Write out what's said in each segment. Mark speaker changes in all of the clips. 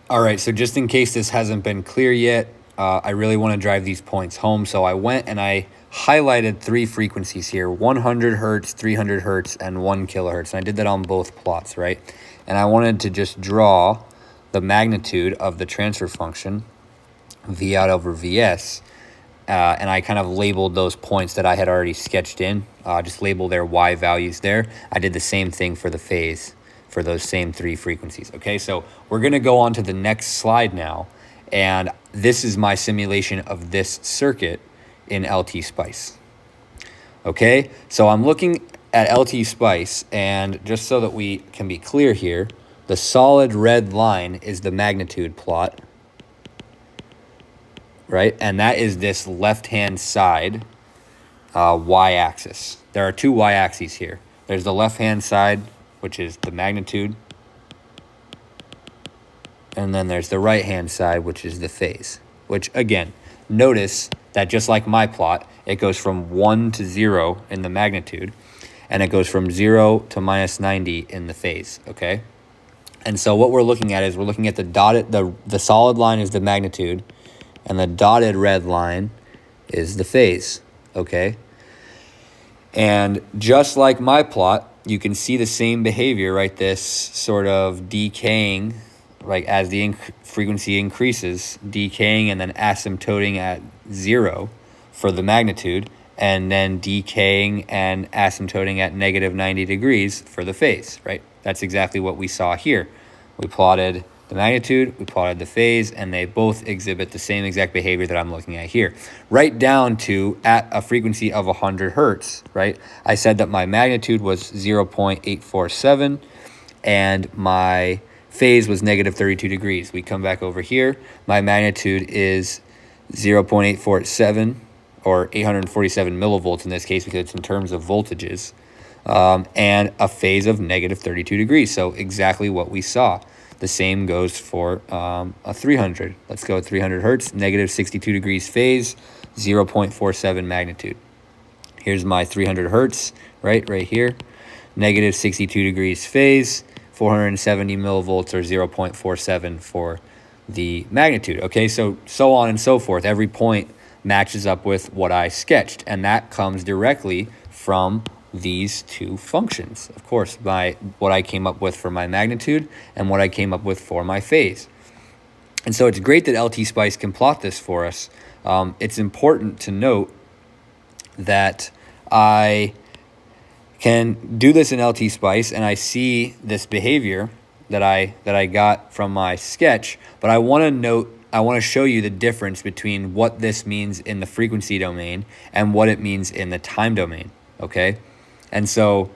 Speaker 1: All right, so just in case this hasn't been clear yet, I really want to drive these points home. So I went and I highlighted 3 frequencies here, 100 hertz, 300 hertz, and 1 kilohertz. And I did that on both plots, right? And I wanted to just draw the magnitude of the transfer function, V out over Vs, and I kind of labeled those points that I had already sketched in, just label their Y values there. I did the same thing for the phase for those same 3 frequencies. Okay, so we're gonna go on to the next slide now, and this is my simulation of this circuit in LT Spice. Okay, so I'm looking at LT Spice, and just so that we can be clear here, the solid red line is the magnitude plot, right? And that is this left-hand side y-axis. There are 2 y-axes here. There's the left-hand side, which is the magnitude, and then there's the right-hand side, which is the phase, which, again, notice that just like my plot, it goes from 1 to 0 in the magnitude, and it goes from 0 to minus 90 in the phase, okay? And so what we're looking at is we're looking at the dotted, the solid line is the magnitude, and the dotted red line is the phase, okay? And just like my plot, you can see the same behavior, right? This sort of decaying, like as the frequency increases, decaying and then asymptoting at 0 for the magnitude, and then decaying and asymptoting at negative 90 degrees for the phase, right? That's exactly what we saw here. We plotted the magnitude, we plotted the phase, and they both exhibit the same exact behavior that I'm looking at here. Right down to at a frequency of 100 hertz, right? I said that my magnitude was 0.847 and my phase was negative 32 degrees. We come back over here. My magnitude is 0.847 or 847 millivolts in this case because it's in terms of voltages, and a phase of negative 32 degrees. So exactly what we saw. The same goes for a 300. Let's go with 300 hertz, negative 62 degrees phase, 0.47 magnitude. Here's my 300 hertz, right here. Negative 62 degrees phase, 470 millivolts or 0.47 for the magnitude. Okay, so on and so forth. Every point matches up with what I sketched, and that comes directly from these 2 functions. Of course, by what I came up with for my magnitude and what I came up with for my phase. And so it's great that LT Spice can plot this for us. It's important to note that I can do this in LT Spice and I see this behavior that I got from my sketch, but I want to show you the difference between what this means in the frequency domain and what it means in the time domain, okay? And so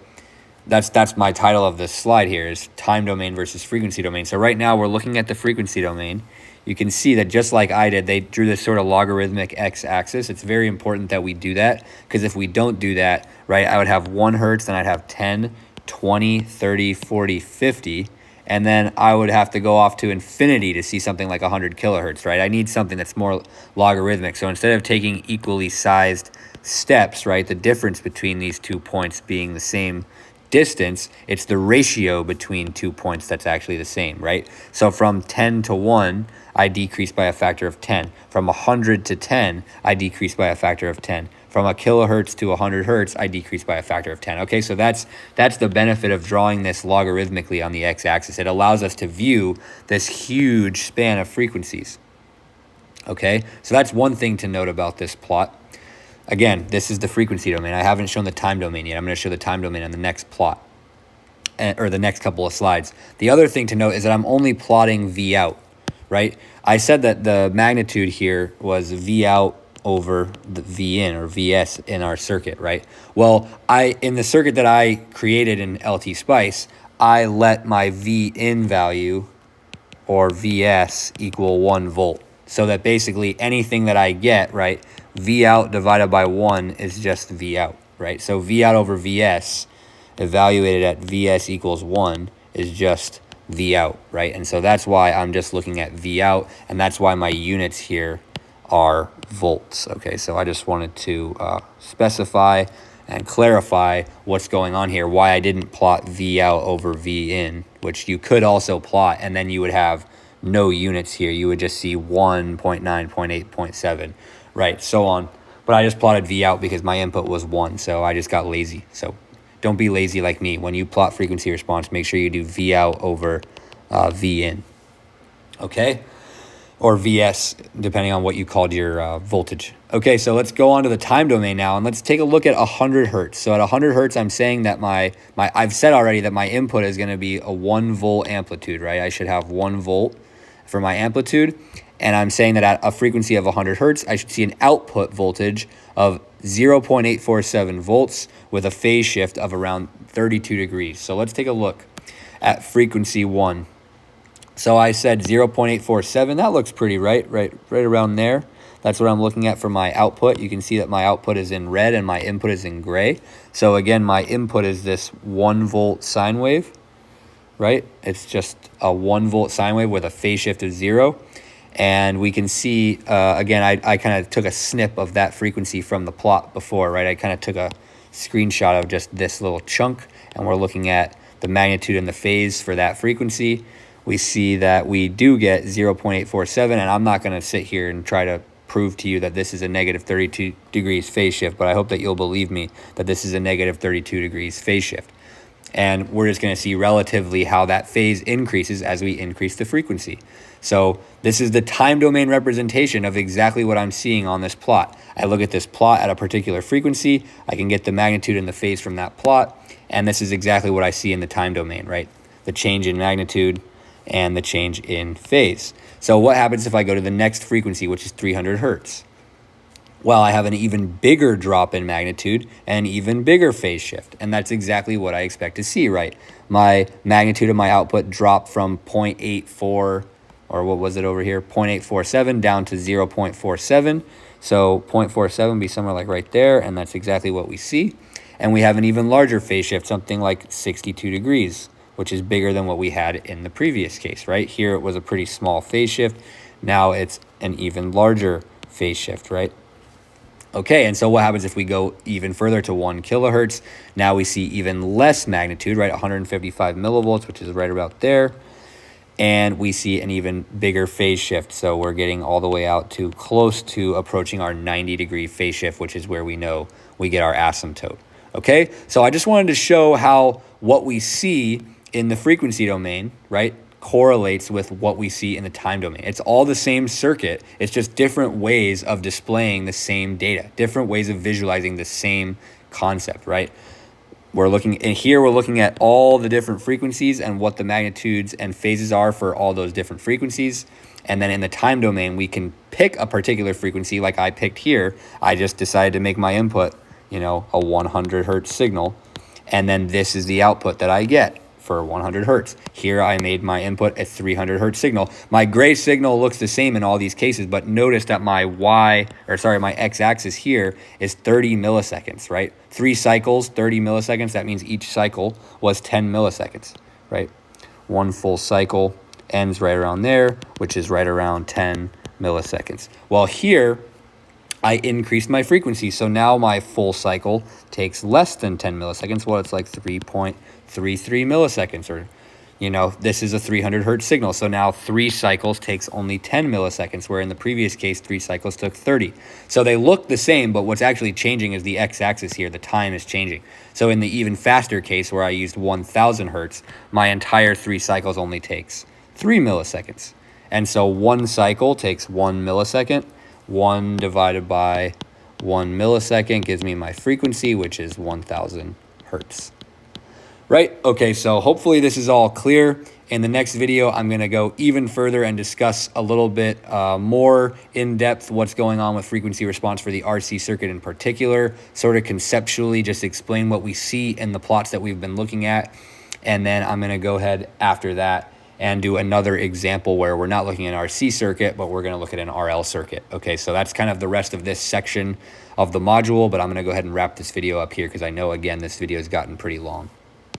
Speaker 1: that's my title of this slide here is time domain versus frequency domain. So right now we're looking at the frequency domain. You can see that just like I did, they drew this sort of logarithmic x-axis. It's very important that we do that because if we don't do that, right, I would have 1 hertz, then I'd have 10, 20, 30, 40, 50, and then I would have to go off to infinity to see something like 100 kilohertz, right? I need something that's more logarithmic. So instead of taking equally sized steps, right, the difference between these 2 points being the same distance, it's the ratio between 2 points that's actually the same, right? So from 10 to 1, I decrease by a factor of 10. From 100 to 10, I decrease by a factor of 10. From a kilohertz to 100 hertz, I decrease by a factor of 10. Okay, so that's the benefit of drawing this logarithmically on the x-axis. It allows us to view this huge span of frequencies. Okay, so that's one thing to note about this plot. Again, this is the frequency domain. I haven't shown the time domain yet. I'm going to show the time domain on the next plot, or the next couple of slides. The other thing to note is that I'm only plotting V out, right? I said that the magnitude here was V out over the V in or Vs in our circuit, right? Well, in the circuit that I created in LT Spice, I let my V in value or Vs equal 1 volt. So that basically anything that I get, right, V out divided by 1 is just V out, right? So V out over Vs evaluated at Vs equals 1 is just V out, right? And so that's why I'm just looking at V out, and that's why my units here are volts. Okay, so I just wanted to specify and clarify what's going on here, why I didn't plot V out over V in which you could also plot, and then you would have no units here. You would just see 1, 0.9, 0.8, 0.7, right, so on. But I just plotted V out because my input was 1, so I just got lazy. So don't be lazy like me. When you plot frequency response, make sure you do V out over V in, okay? Or VS, depending on what you called your voltage. Okay, so let's go on to the time domain now, and let's take a look at 100 hertz. So at 100 hertz, I'm saying that I've said already that my input is gonna be a 1 volt amplitude, right? I should have 1 volt for my amplitude. And I'm saying that at a frequency of 100 hertz, I should see an output voltage of 0.847 volts with a phase shift of around 32 degrees. So let's take a look at frequency 1. So I said 0.847. That looks pretty right around there. That's what I'm looking at for my output. You can see that my output is in red and my input is in gray. So again, my input is this 1 volt sine wave, right? It's just a 1 volt sine wave with a phase shift of 0. And we can see, again, I kind of took a snip of that frequency from the plot before, right? I kind of took a screenshot of just this little chunk, and we're looking at the magnitude and the phase for that frequency. We see that we do get 0.847, and I'm not going to sit here and try to prove to you that this is a negative 32 degrees phase shift, but I hope that you'll believe me that this is a negative 32 degrees phase shift. And we're just going to see relatively how that phase increases as we increase the frequency. So this is the time domain representation of exactly what I'm seeing on this plot. I look at this plot at a particular frequency, I can get the magnitude and the phase from that plot, and this is exactly what I see in the time domain, right? The change in magnitude and the change in phase. So what happens if I go to the next frequency, which is 300 hertz? Well, I have an even bigger drop in magnitude and an even bigger phase shift. And that's exactly what I expect to see, right? My magnitude of my output dropped from 0.84, or what was it over here? 0.847 down to 0.47. So 0.47 would be somewhere like right there, and that's exactly what we see. And we have an even larger phase shift, something like 62 degrees, which is bigger than what we had in the previous case, right? Here it was a pretty small phase shift. Now it's an even larger phase shift, right? Okay, and so what happens if we go even further to 1 kilohertz? Now we see even less magnitude, right? 155 millivolts, which is right about there. And we see an even bigger phase shift. So we're getting all the way out to close to approaching our 90-degree phase shift, which is where we know we get our asymptote. Okay, so I just wanted to show how what we see in the frequency domain, right, correlates with what we see in the time domain. It's all the same circuit. It's just different ways of displaying the same data, different ways of visualizing the same concept, right? We're looking at all the different frequencies and what the magnitudes and phases are for all those different frequencies. And then in the time domain, we can pick a particular frequency like I picked here. I just decided to make my input, a 100 hertz signal. And then this is the output that I get for 100 hertz. Here I made my input a 300 hertz signal. My gray signal looks the same in all these cases, but notice that my my x-axis here is 30 milliseconds, right? 3 cycles, 30 milliseconds. That means each cycle was 10 milliseconds, right? 1 full cycle ends right around there, which is right around 10 milliseconds. Well, here I increased my frequency. So now my full cycle takes less than 10 milliseconds. Well, it's like 3.33 milliseconds, or, this is a 300 hertz signal. So now 3 cycles takes only 10 milliseconds, where in the previous case, 3 cycles took 30. So they look the same, but what's actually changing is the x-axis here. The time is changing. So in the even faster case where I used 1000 hertz, my entire 3 cycles only takes 3 milliseconds. And so 1 cycle takes 1 millisecond. 1 divided by 1 millisecond gives me my frequency, which is 1000 hertz. Right? Okay, so hopefully this is all clear. In the next video, I'm going to go even further and discuss a little bit more in depth what's going on with frequency response for the RC circuit in particular, sort of conceptually just explain what we see in the plots that we've been looking at. And then I'm going to go ahead after that and do another example where we're not looking at an RC circuit, but we're going to look at an RL circuit. Okay, so that's kind of the rest of this section of the module, but I'm going to go ahead and wrap this video up here because I know, again, this video has gotten pretty long.